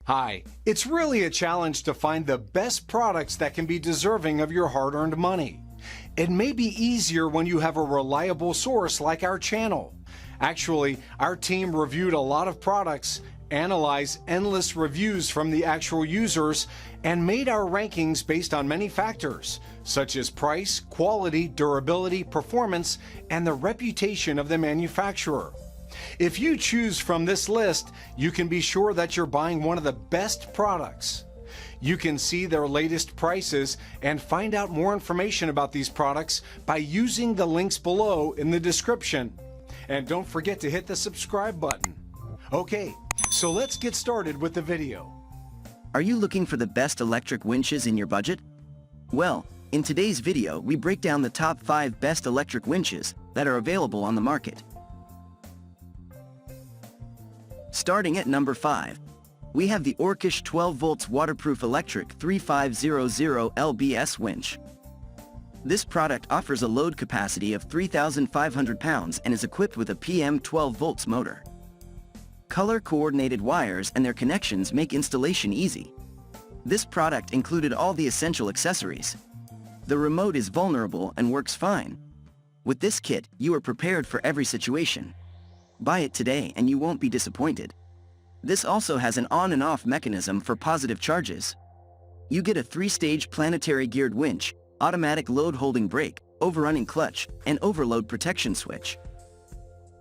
Hi, it's really a challenge to find the best products that can be deserving of your hard-earned money. It may be easier when you have a reliable source like our channel. Actually, our team reviewed a lot of products, analyzed endless reviews from the actual users, and made our rankings based on many factors, such as price, quality, durability, performance, and the reputation of the manufacturer. If you choose from this list, you can be sure that you're buying one of the best products. You can see their latest prices and find out more information about these products by using the links below in the description. And don't forget to hit the subscribe button. Okay, so let's get started with the video. Are you looking for the best electric winches in your budget? Well, in today's video we break down the top 5 best electric winches that are available on the market. Starting at number 5, we have the Orcish 12 volts waterproof electric 3500 lbs winch. This product offers a load capacity of 3,500 pounds and is equipped with a PM 12 volts motor. Color-coordinated wires and their connections make installation easy. This product included all the essential accessories. The remote is vulnerable and works fine. With this kit, you are prepared for every situation. Buy it today and you won't be disappointed. This also has an on and off mechanism for positive charges. You get a 3-stage planetary geared winch, automatic load holding brake, overrunning clutch, and overload protection switch.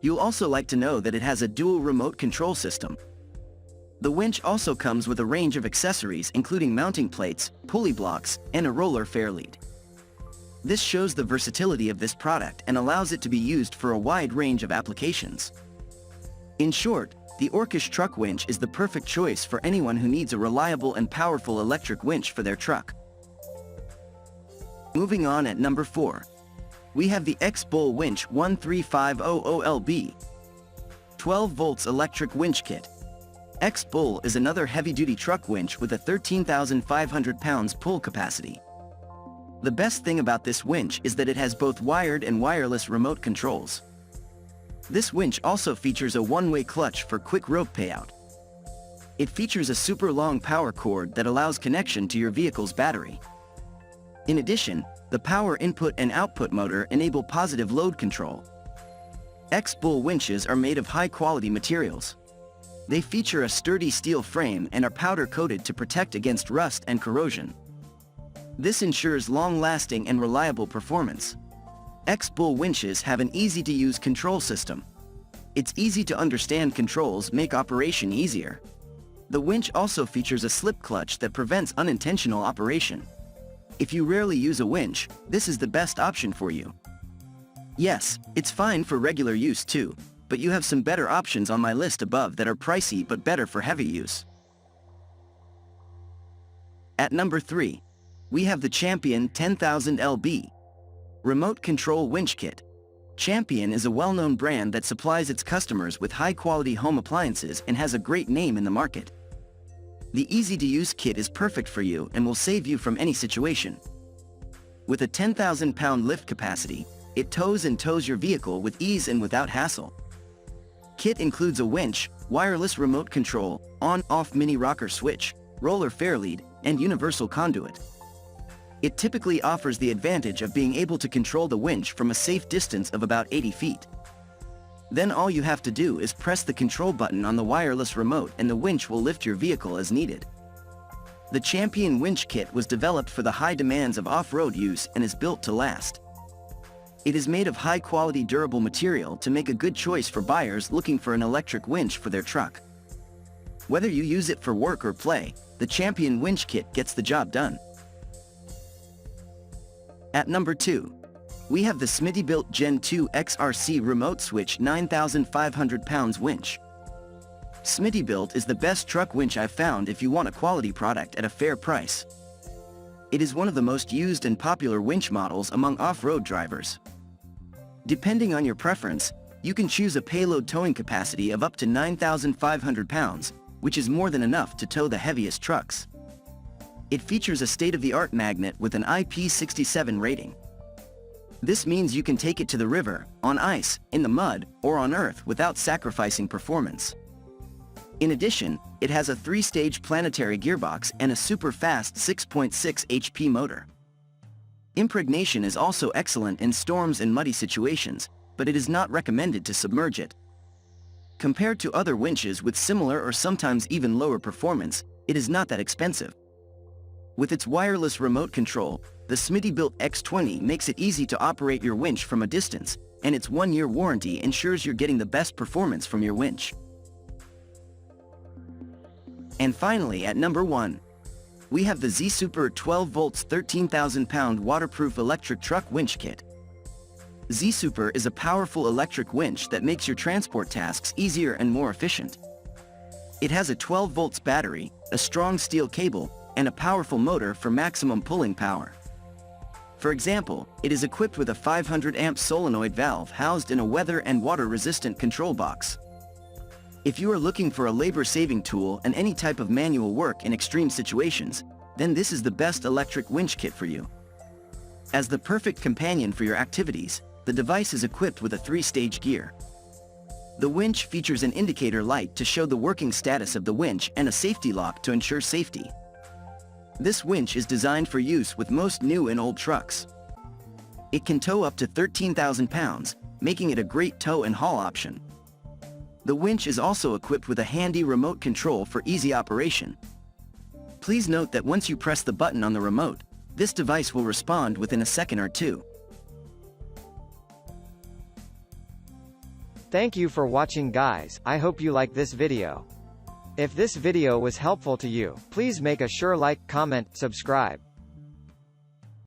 You'll also like to know that it has a dual remote control system. The winch also comes with a range of accessories including mounting plates, pulley blocks, and a roller fair lead. This shows the versatility of this product and allows it to be used for a wide range of applications. In short, the Orcish truck winch is the perfect choice for anyone who needs a reliable and powerful electric winch for their truck. Moving on at number 4, we have the X-Bull Winch 13500LB 12 volts electric winch kit. X-Bull is another heavy-duty truck winch with a 13,500 pounds pull capacity. The best thing about this winch is that it has both wired and wireless remote controls. This winch also features a one-way clutch for quick rope payout. It features a super long power cord that allows connection to your vehicle's battery. In addition, the power input and output motor enable positive load control. X-Bull winches are made of high-quality materials. They feature a sturdy steel frame and are powder-coated to protect against rust and corrosion. This ensures long-lasting and reliable performance. X-Bull winches have an easy-to-use control system. Its easy-to-understand controls make operation easier. The winch also features a slip clutch that prevents unintentional operation. If you rarely use a winch, this is the best option for you. Yes, it's fine for regular use too, but you have some better options on my list above that are pricey but better for heavy use. At number 3, we have the Champion 10,000 lb Remote Control Winch Kit. Champion is a well-known brand that supplies its customers with high-quality home appliances and has a great name in the market. The easy-to-use kit is perfect for you and will save you from any situation. With a 10,000-pound lift capacity, it tows and tows your vehicle with ease and without hassle. Kit includes a winch, wireless remote control, on-off mini rocker switch, roller fair lead, and universal conduit. It typically offers the advantage of being able to control the winch from a safe distance of about 80 feet. Then all you have to do is press the control button on the wireless remote and the winch will lift your vehicle as needed. The Champion Winch Kit was developed for the high demands of off-road use and is built to last. It is made of high-quality durable material to make a good choice for buyers looking for an electric winch for their truck. Whether you use it for work or play, the Champion Winch Kit gets the job done. At number 2, we have the Smittybilt Gen 2 XRC Remote Switch 9,500 pounds winch. Smittybilt is the best truck winch I've found if you want a quality product at a fair price. It is one of the most used and popular winch models among off-road drivers. Depending on your preference, you can choose a payload towing capacity of up to 9,500 pounds, which is more than enough to tow the heaviest trucks. It features a state-of-the-art magnet with an IP67 rating. This means you can take it to the river, on ice, in the mud, or on earth without sacrificing performance. In addition, it has a 3-stage planetary gearbox and a super fast 6.6 HP motor. Impregnation is also excellent in storms and muddy situations, but it is not recommended to submerge it. Compared to other winches with similar or sometimes even lower performance, it is not that expensive. With its wireless remote control, the Smittybilt X20 makes it easy to operate your winch from a distance, and its 1-year warranty ensures you're getting the best performance from your winch. And finally, at number 1, we have the Zesuper 12 volts 13,000 pound waterproof electric truck winch kit. Zesuper is a powerful electric winch that makes your transport tasks easier and more efficient. It has a 12 volts battery, a strong steel cable, and a powerful motor for maximum pulling power. For example, it is equipped with a 500 amp solenoid valve housed in a weather and water resistant control box. If you are looking for a labor-saving tool and any type of manual work in extreme situations, then this is the best electric winch kit for you. As the perfect companion for your activities, the device is equipped with a 3-stage gear. The winch features an indicator light to show the working status of the winch and a safety lock to ensure safety. This winch is designed for use with most new and old trucks. It can tow up to 13,000 pounds, making it a great tow and haul option. The winch is also equipped with a handy remote control for easy operation. Please note that once you press the button on the remote, this device will respond within a second or two. Thank you for watching, guys. I hope you like this video. If this video was helpful to you, please make a sure like, comment, subscribe.